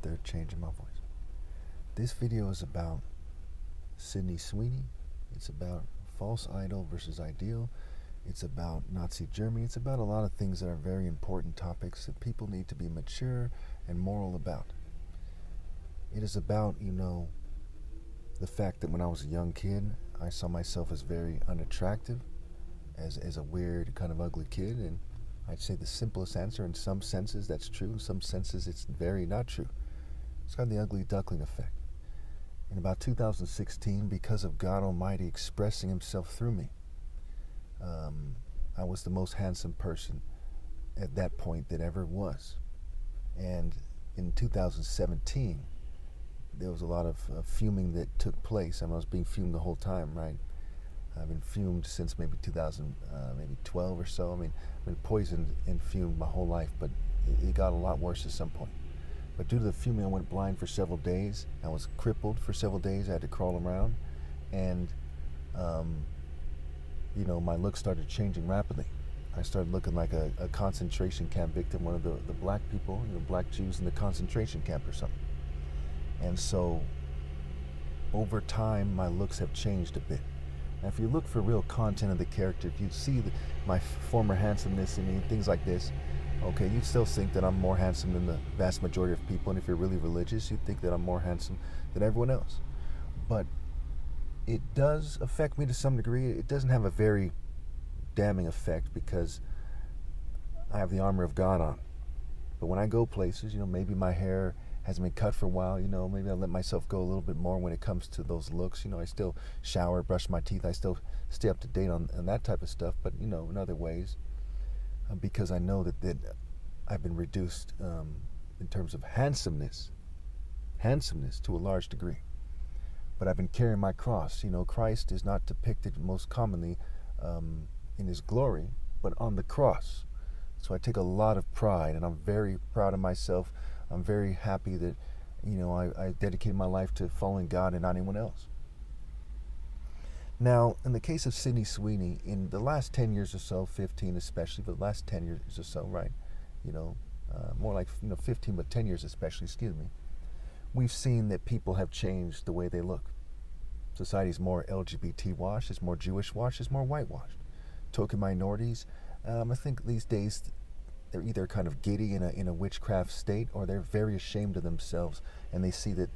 they're changing my voice. This video is about Sydney Sweeney. It's about false idol versus ideal. It's about Nazi Germany. It's about a lot of things that are very important topics that people need to be mature and moral about. It is about, the fact that when I was a young kid, I saw myself as very unattractive, as a weird, kind of ugly kid, and I'd say the simplest answer, in some senses that's true, in some senses it's very not true. It's called the ugly duckling effect. In about 2016, because of God Almighty expressing himself through me, I was the most handsome person at that point that ever was. And in 2017, there was a lot of fuming that took place. I was being fumed the whole time, right? I've been fumed since maybe 2012 or so. I've been poisoned and fumed my whole life, but it got a lot worse at some point. But due to the fuming, I went blind for several days. I was crippled for several days. I had to crawl around, and my look started changing rapidly. I started looking like a concentration camp victim, one of the black people, black Jews in the concentration camp or something. And so, over time, my looks have changed a bit. Now, if you look for real content of the character, if you see my former handsomeness and things like this, okay, you'd still think that I'm more handsome than the vast majority of people, and if you're really religious, you'd think that I'm more handsome than everyone else. But it does affect me to some degree. It doesn't have a very damning effect because I have the armor of God on. But when I go places, maybe my hair hasn't been cut for a while, maybe I let myself go a little bit more when it comes to those looks. I still shower, brush my teeth, I still stay up to date on that type of stuff, but in other ways, because I know that I've been reduced in terms of handsomeness to a large degree. But I've been carrying my cross. Christ is not depicted most commonly in his glory, but on the cross. So I take a lot of pride, and I'm very proud of myself. I'm very happy that, I dedicated my life to following God and not anyone else. Now, in the case of Sydney Sweeney, in the last 10 years or so, 15 especially, but the last 10 years or so, right? More like 15, but 10 years especially, excuse me. We've seen that people have changed the way they look. Society's more LGBT washed, it's more Jewish washed, it's more whitewashed. Token minorities, I think these days they're either kind of giddy in a witchcraft state, or they're very ashamed of themselves, and they see that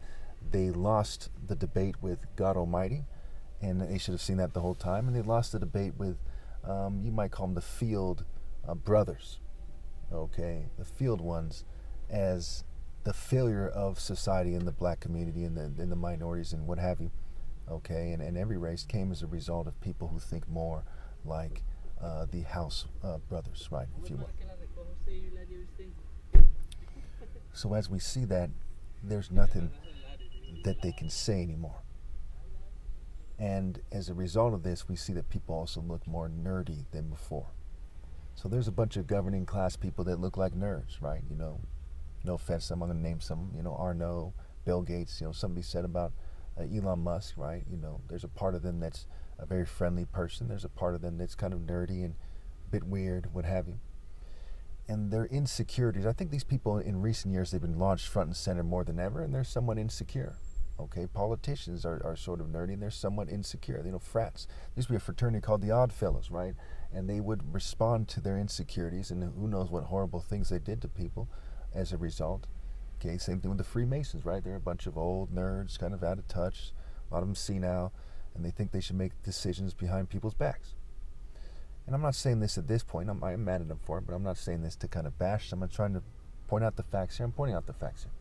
they lost the debate with God Almighty, and they should have seen that the whole time, and they lost the debate with, you might call them the field brothers, okay, the field ones, as the failure of society in the black community and in the minorities and what have you, okay, and every race came as a result of people who think more like the house brothers, right, if you will. So as we see that, there's nothing that they can say anymore. And as a result of this, we see that people also look more nerdy than before. So there's a bunch of governing class people that look like nerds, right? No offense, I'm going to name some, Arnaud, Bill Gates, somebody said about Elon Musk, right? There's a part of them that's a very friendly person. There's a part of them that's kind of nerdy and a bit weird, what have you. And their insecurities, I think these people in recent years, they've been launched front and center more than ever, and they're somewhat insecure. Okay, politicians are sort of nerdy, and they're somewhat insecure. Frats. There used to be a fraternity called the Odd Fellows, right? And they would respond to their insecurities, and who knows what horrible things they did to people as a result. Okay, same thing with the Freemasons, right? They're a bunch of old nerds, kind of out of touch, a lot of them senile, and they think they should make decisions behind people's backs. And I'm not saying this at this point, I'm mad at them for it, but I'm not saying this to kind of bash them. I'm trying to point out the facts here. I'm pointing out the facts here.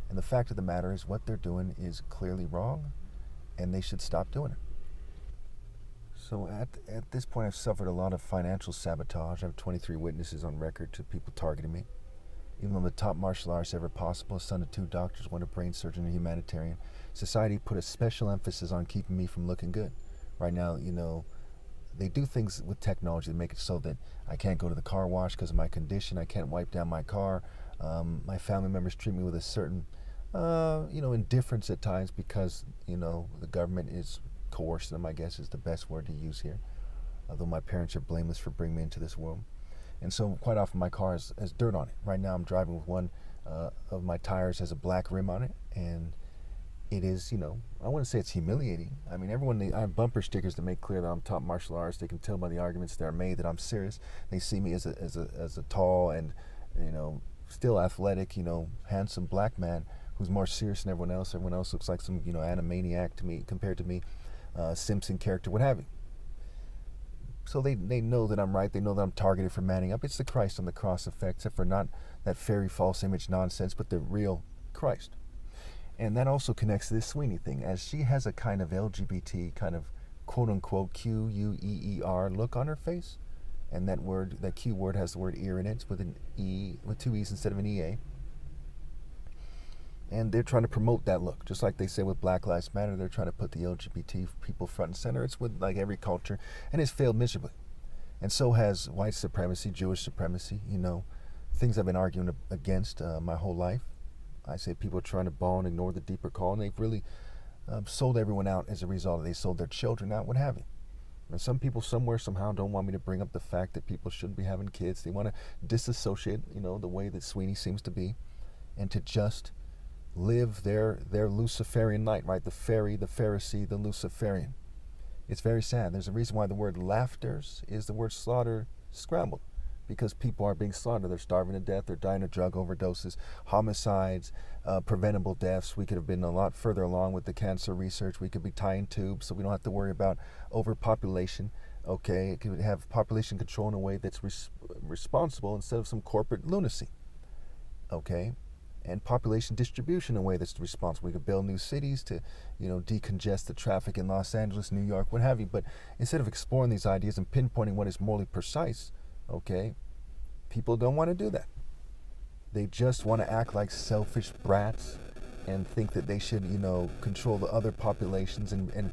And the fact of the matter is what they're doing is clearly wrong, and they should stop doing it. So at this point, I've suffered a lot of financial sabotage. I have 23 witnesses on record to people targeting me. Even though the top martial artist ever possible, a son of 2 doctors, one a brain surgeon and a humanitarian, society put a special emphasis on keeping me from looking good. Right now, they do things with technology that make it so that I can't go to the car wash because of my condition. I can't wipe down my car. My family members treat me with a certain, indifference at times because, the government is coercing them, I guess is the best word to use here. Although my parents are blameless for bringing me into this world. And so quite often my car has dirt on it. Right now I'm driving with one of my tires has a black rim on it, and it is, I wouldn't say it's humiliating. I mean, I have bumper stickers to make clear that I'm top martial artist. They can tell by the arguments that are made that I'm serious. They see me as a tall and, still athletic, handsome black man who's more serious than everyone else. Everyone else looks like some, animaniac to me, compared to me, Simpson character, what have you. So they know that I'm right. They know that I'm targeted for manning up. It's the Christ on the cross effect, except for not that fairy false image nonsense, but the real Christ. And that also connects to this Sweeney thing, as she has a kind of LGBT kind of quote-unquote Queer look on her face. And that Q word has the word ear in it. It's with an E, with two E's instead of an EA. And they're trying to promote that look. Just like they say with Black Lives Matter, they're trying to put the LGBT people front and center. It's with like every culture, and it's failed miserably. And so has white supremacy, Jewish supremacy, things I've been arguing against my whole life. I say people are trying to bawl and ignore the deeper call, and they've really sold everyone out as a result. They sold their children out, what have you. And some people somewhere, somehow, don't want me to bring up the fact that people shouldn't be having kids. They want to disassociate, the way that Sweeney seems to be, and to just live their Luciferian light, right? The fairy, the Pharisee, the Luciferian. It's very sad. There's a reason why the word laughters is the word slaughter scrambled. Because people are being slaughtered. They're starving to death. They're dying of drug overdoses, homicides, preventable deaths. We could have been a lot further along with the cancer research. We could be tying tubes so we don't have to worry about overpopulation. Okay, it could have population control in a way that's responsible instead of some corporate lunacy. Okay, and population distribution in a way that's responsible. We could build new cities to, decongest the traffic in Los Angeles, New York, what have you. But instead of exploring these ideas and pinpointing what is morally precise, okay, people don't want to do that. They just want to act like selfish brats and think that they should, control the other populations and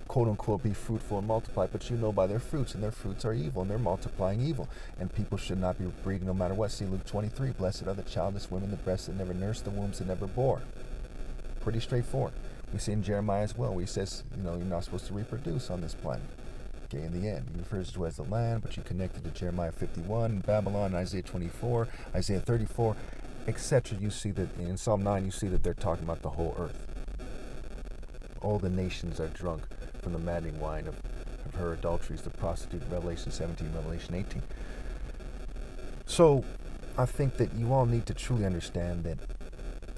quote unquote be fruitful and multiply. But by their fruits, and their fruits are evil, and they're multiplying evil. And people should not be breeding no matter what. See Luke 23, blessed are the childless women, the breasts that never nursed, the wombs that never bore. Pretty straightforward. We see in Jeremiah as well, where he says, you're not supposed to reproduce on this planet. Okay, in the end, he refers to it as the land, but you connect it to Jeremiah 51, Babylon, Isaiah 24, Isaiah 34, etc. You see that in Psalm 9, you see that they're talking about the whole earth. All the nations are drunk from the maddening wine of her adulteries, the prostitute, Revelation 17, Revelation 18. So I think that you all need to truly understand that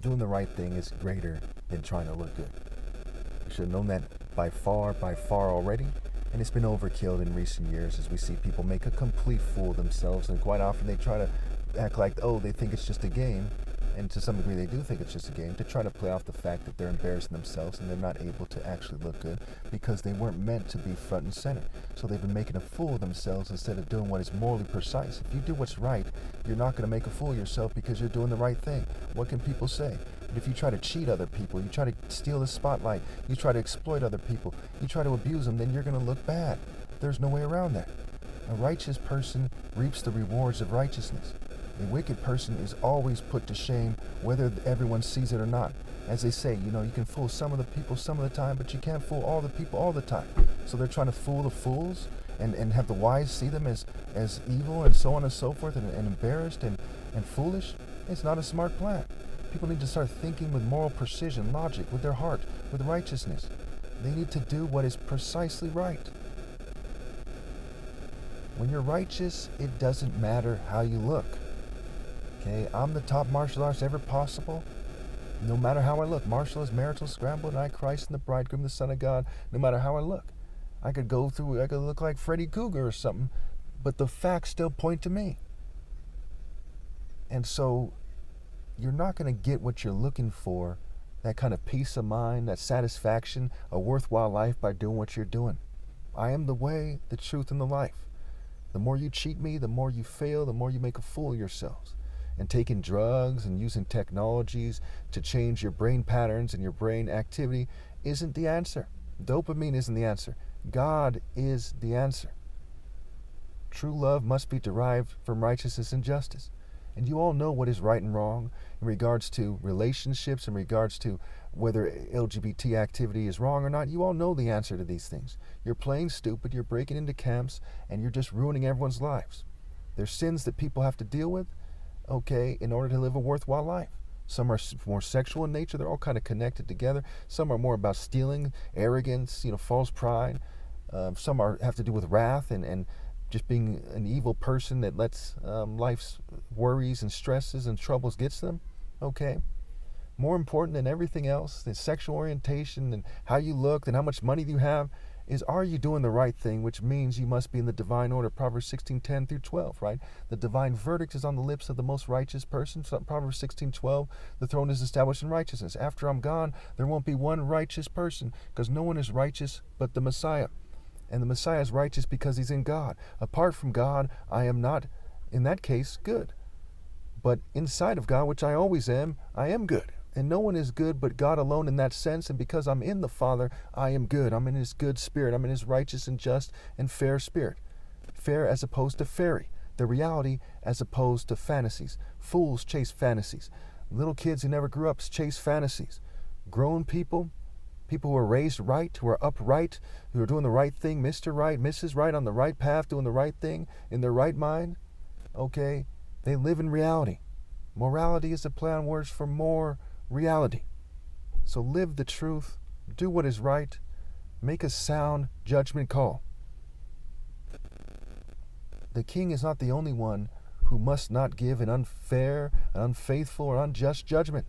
doing the right thing is greater than trying to look good. You should have known that by far already. And it's been overkilled in recent years as we see people make a complete fool of themselves. And quite often they try to act like, they think it's just a game. And to some degree they do think it's just a game, to try to play off the fact that they're embarrassing themselves and they're not able to actually look good because they weren't meant to be front and center. So they've been making a fool of themselves instead of doing what is morally precise. If you do what's right, you're not going to make a fool of yourself because you're doing the right thing. What can people say? But if you try to cheat other people, you try to steal the spotlight, you try to exploit other people, you try to abuse them, then you're going to look bad. There's no way around that. A righteous person reaps the rewards of righteousness. A wicked person is always put to shame, whether everyone sees it or not. As they say, you can fool some of the people some of the time, but you can't fool all the people all the time. So they're trying to fool the fools and have the wise see them as evil and so on and so forth and embarrassed and foolish. It's not a smart plan. People need to start thinking with moral precision, logic, with their heart, with righteousness. They need to do what is precisely right. When you're righteous, it doesn't matter how you look. Okay, I'm the top martial artist ever possible. No matter how I look. Martial is marital scrambled, and I Christ and the bridegroom, the Son of God. No matter how I look. I could look like Freddy Krueger or something, but the facts still point to me. And so, you're not going to get what you're looking for, that kind of peace of mind, that satisfaction, a worthwhile life by doing what you're doing. I am the way, the truth, and the life. The more you cheat me, the more you fail, the more you make a fool of yourselves. And taking drugs and using technologies to change your brain patterns and your brain activity isn't the answer. Dopamine isn't the answer. God is the answer. True love must be derived from righteousness and justice. And you all know what is right and wrong in regards to relationships, in regards to whether LGBT activity is wrong or not. You all know the answer to these things. You're playing stupid, you're breaking into camps, and you're just ruining everyone's lives. There's sins that people have to deal with. okay, in order to live a worthwhile life. Some are more sexual in nature. They're all kind of connected together. Some are more about stealing, arrogance, false pride. Some have to do with wrath and just being an evil person that lets life's worries and stresses and troubles gets them. Okay. More important than everything else, than sexual orientation and how you look and how much money you have, is are you doing the right thing, which means you must be in the divine order. Proverbs 16:10 through 12, right? The divine verdict is on the lips of the most righteous person. So Proverbs 16:12, the throne is established in righteousness. After I'm gone, there won't be one righteous person, because no one is righteous but the Messiah. And the Messiah is righteous because he's in God. Apart from God, I am not, in that case, good. But inside of God, which I always am, I am good. And no one is good but God alone in that sense. And because I'm in the Father, I am good. I'm in his good spirit. I'm in his righteous and just and fair spirit. Fair as opposed to fairy. The reality as opposed to fantasies. Fools chase fantasies. Little kids who never grew up chase fantasies. Grown people, people who are raised right, who are upright, who are doing the right thing, Mr. Right, Mrs. Right, on the right path, doing the right thing, in their right mind, okay, they live in reality. Morality is a play on words for more reality. So live the truth, do what is right, make a sound judgment call. The king is not the only one who must not give an unfair, an unfaithful, or unjust judgment.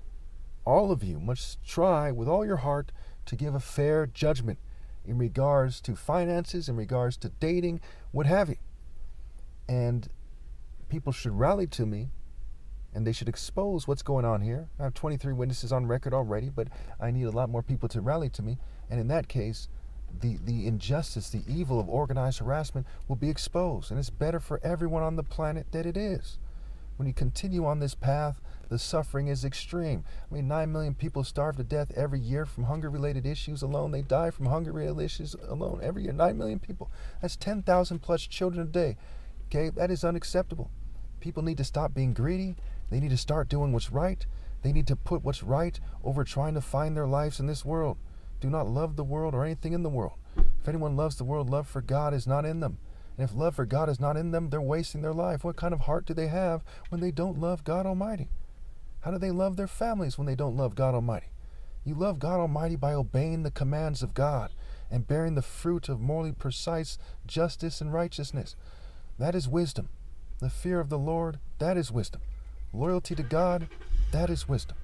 All of you must try with all your heart to give a fair judgment in regards to finances, in regards to dating, what have you. And people should rally to me, and they should expose what's going on here. I have 23 witnesses on record already, but I need a lot more people to rally to me. And in that case, the injustice, the evil of organized harassment will be exposed. And it's better for everyone on the planet that it is. When you continue on this path, the suffering is extreme. 9 million people starve to death every year from hunger-related issues alone. They die from hunger-related issues alone every year. 9 million people. That's 10,000 plus children a day. Okay, that is unacceptable. People need to stop being greedy. They need to start doing what's right. They need to put what's right over trying to find their lives in this world. Do not love the world or anything in the world. If anyone loves the world, love for God is not in them. And if love for God is not in them, they're wasting their life. What kind of heart do they have when they don't love God Almighty? How do they love their families when they don't love God Almighty? You love God Almighty by obeying the commands of God and bearing the fruit of morally precise justice and righteousness. That is wisdom. The fear of the Lord, that is wisdom. Loyalty to God, that is wisdom.